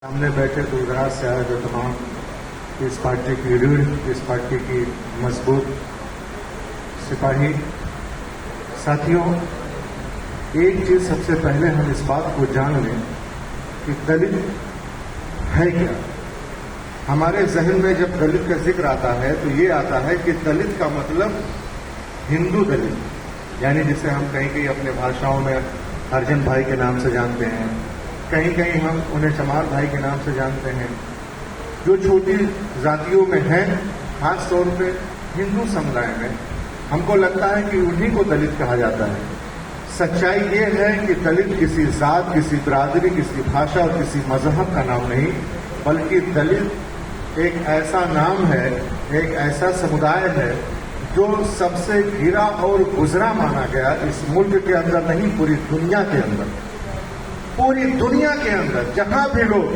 सामने बैठे दूरदराज से आए जो तमाम इस पार्टी की रीढ़, इस पार्टी की मजबूत सिपाही साथियों, एक चीज सबसे पहले हम इस बात को जान लें कि दलित है क्या। हमारे जहन में जब दलित का जिक्र आता है तो ये आता है कि दलित का मतलब हिंदू दलित, यानी जिसे हम कहीं कहीं अपने भाषाओं में अर्जन भाई के नाम से जानते हैं, कहीं कहीं हम उन्हें चमार भाई के नाम से जानते हैं। जो छोटी जातियों में हैं, खास तौर पे हिंदू समुदाय में, हमको लगता है कि उन्हीं को दलित कहा जाता है। सच्चाई ये है कि दलित किसी जात, किसी बिरादरी, किसी भाषा और किसी मजहब का नाम नहीं, बल्कि दलित एक ऐसा नाम है, एक ऐसा समुदाय है जो सबसे घिरा और गुजरा माना गया इस मुल्क के अंदर नहीं, पूरी दुनिया के अंदर। पूरी दुनिया के अंदर जहां भी लोग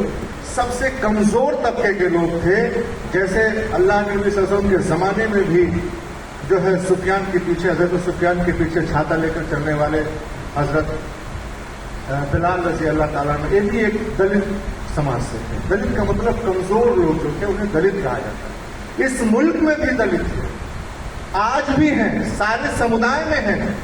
सबसे कमजोर तबके के लोग थे, जैसे अल्लाह नबी सल्लल्लाहु अलैहि वसल्लम के जमाने में भी जो है सुफियान के पीछे, हजरत सुफियान के पीछे छाता लेकर चलने वाले हजरत बिलाल रजी अल्लाह ताला ने, ये भी एक दलित समाज से थे। दलित का मतलब कमजोर लोग जो थे उन्हें दलित कहा जाता है। इस मुल्क में भी दलित थे, आज भी हैं, सारे समुदाय में हैं,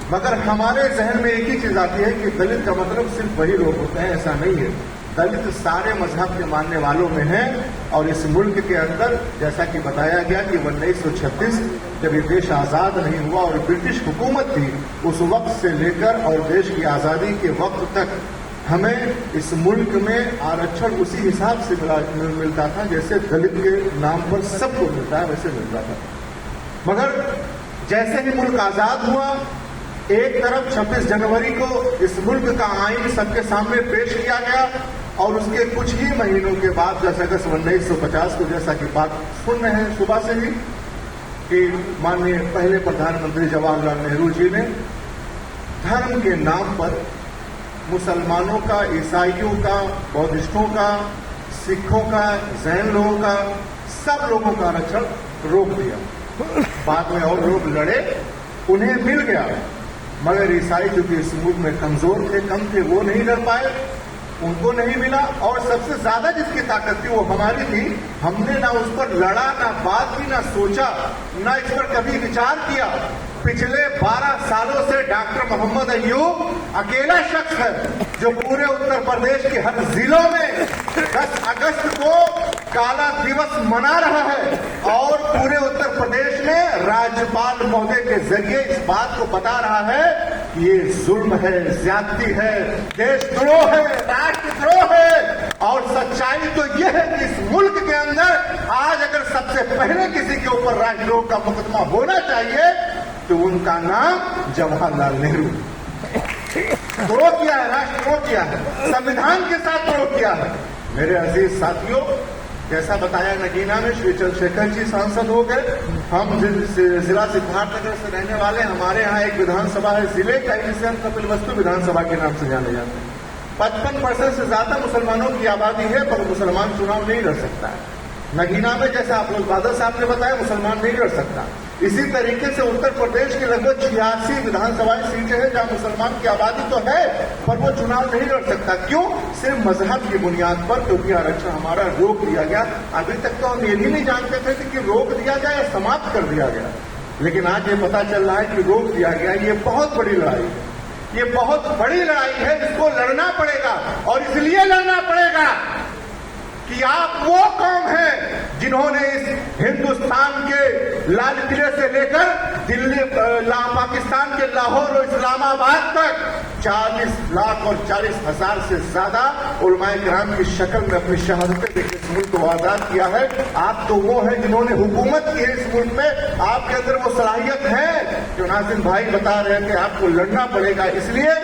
मगर हमारे जहन में एक ही चीज आती है कि दलित का मतलब सिर्फ वही लोग होते हैं। ऐसा नहीं है। दलित सारे मजहब के मानने वालों में हैं। और इस मुल्क के अंदर जैसा कि बताया गया कि 1936 जब ये देश आजाद नहीं हुआ और ब्रिटिश हुकूमत थी, उस वक्त से लेकर और देश की आजादी के वक्त तक हमें इस मुल्क में आरक्षण उसी हिसाब से मिलता था जैसे दलित के नाम पर सबको मिलता है, वैसे मिलता था। मगर जैसे ही मुल्क आजाद हुआ, एक तरफ 26 जनवरी को इस मुल्क का आईन सबके सामने पेश किया गया और उसके कुछ ही महीनों के बाद, जैसे अगस्त 1950 को, जैसा कि बात सुन रहे हैं सुबह से ही, कि माननीय पहले प्रधानमंत्री जवाहरलाल नेहरू जी ने धर्म के नाम पर मुसलमानों का, ईसाइयों का, बौद्धिस्टों का, सिखों का, जैन लोगों का, सब लोगों का आरक्षण रोक दिया। बाद में और लोग लड़े, उन्हें मिल गया, मगर ईसाई चूंकि इस मुल्क में कमजोर थे, कम थे, वो नहीं लड़ पाए, उनको नहीं मिला। और सबसे ज्यादा जिसकी ताकत थी वो हमारी थी। हमने ना उस पर लड़ा, ना बात की, ना सोचा, ना इस पर कभी विचार किया। पिछले 12 सालों से डॉक्टर मोहम्मद अय्यूब अकेला शख्स है जो पूरे उत्तर प्रदेश के हर जिलों में 10 अगस्त को काला दिवस मना रहा है और पूरे उत्तर प्रदेश में राज्यपाल महोदय के जरिए इस बात को बता रहा है कि ये जुल्म है, ज्यादती है, देशद्रोह है, राष्ट्रद्रोह है। और सच्चाई तो यह है कि इस मुल्क के अंदर आज अगर सबसे पहले किसी के ऊपर राष्ट्रद्रोह का मुकदमा होना चाहिए तो उनका नाम जवाहरलाल नेहरू। द्रोह किया है, राष्ट्रद्रोह किया है, संविधान के साथ द्रोह किया है। मेरे अजीज साथियों, जैसा बताया, नगीना में श्री चंद्रशेखर जी सांसद हो गए। हम जिला सिद्धार्थनगर से रहने वाले, हमारे यहाँ एक विधानसभा है जिले का, जिसे हम कपिलवस्तु विधानसभा के नाम से जाने जाते हैं। 55% से ज्यादा मुसलमानों की आबादी है, पर मुसलमान चुनाव नहीं लड़ सकता है। नगीना में, जैसा आप लोग बादल साहब ने बताया, मुसलमान नहीं लड़ सकता। इसी तरीके से उत्तर प्रदेश की लगभग 86 विधानसभा सीटें हैं जहां मुसलमान की आबादी तो है, पर वो चुनाव नहीं लड़ सकता। क्यों? सिर्फ मजहब की बुनियाद पर, क्योंकि आरक्षण हमारा रोक दिया गया। अभी तक तो हम ये भी नहीं जानते थे कि रोक दिया गया या समाप्त कर दिया गया, लेकिन आज ये पता चल रहा है कि रोक दिया गया। ये बहुत बड़ी लड़ाई है, ये बहुत बड़ी लड़ाई है, इसको लड़ना पड़ेगा। और इसलिए लड़ना पड़ेगा कि आप वो कौम हैं जिन्होंने इस हिंदुस्तान के लाल किले से लेकर दिल्ली, पाकिस्तान के लाहौर और इस्लामाबाद तक 40 लाख और 40,000 से ज्यादा उलमाए किराम की शक्ल में अपनी शहादतें देकर इस मुल्क को आजाद किया है। आप तो वो हैं जिन्होंने हुकूमत की है इस मुल्क में, आपके अंदर वो सलाहियत है जो नाज़िम भाई बता रहे हैं कि आपको लड़ना पड़ेगा। इसलिए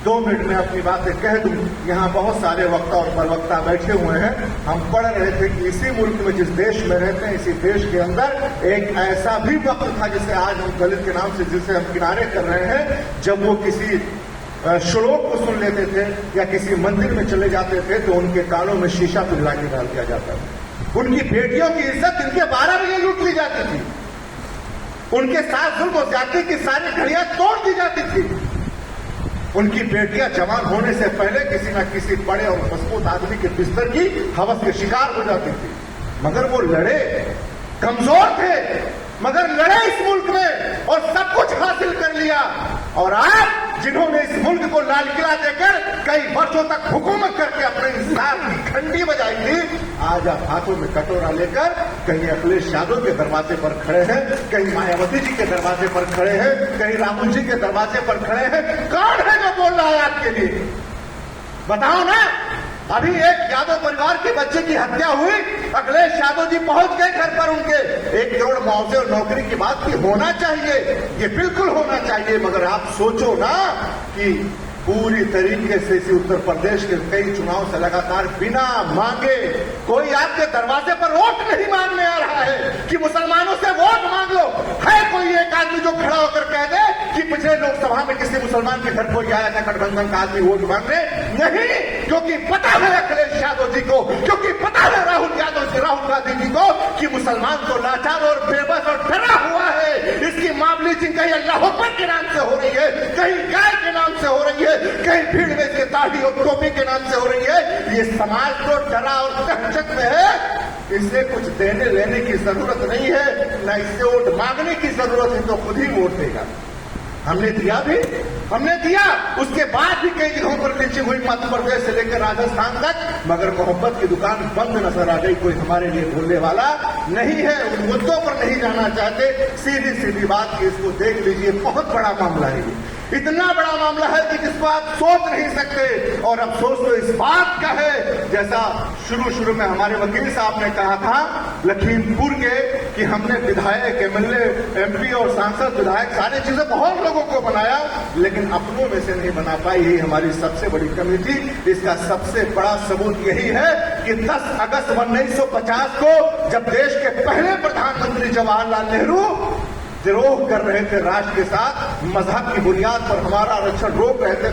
2 मिनट में अपनी बातें कह दूं। यहाँ बहुत सारे वक्ता और प्रवक्ता बैठे हुए हैं। हम पढ़ रहे थे कि इसी मुल्क में, जिस देश में रहते हैं, इसी देश के अंदर एक ऐसा भी वक्त था जिसे आज हम दलित के नाम से जिसे हम किनारे कर रहे हैं, जब वो किसी श्लोक को सुन लेते थे या किसी मंदिर में चले जाते थे तो उनके कानों में शीशा पिघला के डाल दिया जाता था। उनकी बेटियों की इज्जत इनके 12 बजे लूट ली जाती थी। उनके साथ जुल्म और ज्यादती की सारी घड़ियां तोड़ दी जाती थी। उनकी बेटियां जवान होने से पहले किसी न किसी बड़े और मजबूत आदमी के बिस्तर की हवस के शिकार हो जाती थी। मगर वो लड़े, कमजोर थे, मगर लड़े इस मुल्क में और सब कुछ हासिल कर लिया। और आज जिन्होंने इस मुल्क को लाल किला देकर कई वर्षों तक हुकूमत करके अपने इंसाफ की घंटी बजाई थी, आज आप हाथों में कटोरा लेकर कहीं अखिलेश यादव के दरवाजे पर खड़े हैं, कहीं मायावती जी के दरवाजे पर खड़े हैं, कहीं राहुल जी के दरवाजे पर खड़े हैं। कौन है जो बोल रहा है आपके लिए? बताओ ना। अभी एक यादव परिवार के बच्चे की हत्या हुई, अखिलेश यादव जी पहुंच गए घर पर उनके। 1 करोड़ मुआवजे और नौकरी की बात भी होना चाहिए, ये बिल्कुल होना चाहिए। मगर आप सोचो ना कि पूरी तरीके से इसी उत्तर प्रदेश के कई चुनाव से लगातार बिना मांगे कोई आपके दरवाजे पर वोट नहीं मांगने आ रहा है कि मुसलमानों से वोट मांग लो। है कोई एक आदमी जो खड़ा होकर कह दे कि पिछले लोकसभा में किसी मुसलमान के घर कोई आया था गठबंधन का आदमी वोट मांगने? नहीं, क्योंकि पता है अखिलेश यादव जी को, क्योंकि पता है राहुल गांधी जी को कि मुसलमान तो लाचार और बेबस और डरा हुआ है। इसकी मामली जिन कहीं अल्लाह अकबर के नाम से हो रही है, कहीं गाय के नाम से हो रही है, कहीं भीड़ में से दाढ़ी और टोपी के नाम से हो रही है। ये समाज तो डरा और दहशत में है। इसे कुछ देने लेने की जरूरत नहीं है, न इससे वोट मांगने की जरूरत है, तो खुद ही वोट देगा। हमने दिया भी, हमने दिया। उसके बाद भी कई जगहों पर नीचे हुई, मध्य प्रदेश से लेकर राजस्थान तक, मगर मोहब्बत की दुकान बंद नजर आ गई। कोई हमारे लिए बोलने वाला नहीं है, उन मुद्दों पर नहीं जाना चाहते। सीधी सीधी बात की इसको देख लीजिए, बहुत बड़ा मामला है ये, इतना बड़ा मामला है कि जिसको आप सोच नहीं सकते। और अफसोस तो इस बात का है, जैसा शुरू में हमारे वकील साहब ने कहा था लखीमपुर के, कि हमने विधायक, एमएलए, एमपी और सांसद, विधायक, सारी चीजें बहुत लोगों को बनाया, लेकिन अपनों में से नहीं बना पाई। यही हमारी सबसे बड़ी कमी थी। इसका सबसे बड़ा सबूत यही है कि 10 अगस्त 1950 को जब देश के पहले प्रधानमंत्री जवाहरलाल नेहरू द्रोह कर रहे थे राष्ट्र के साथ, मजहब की बुनियाद पर हमारा आरक्षण रोक रहे थे,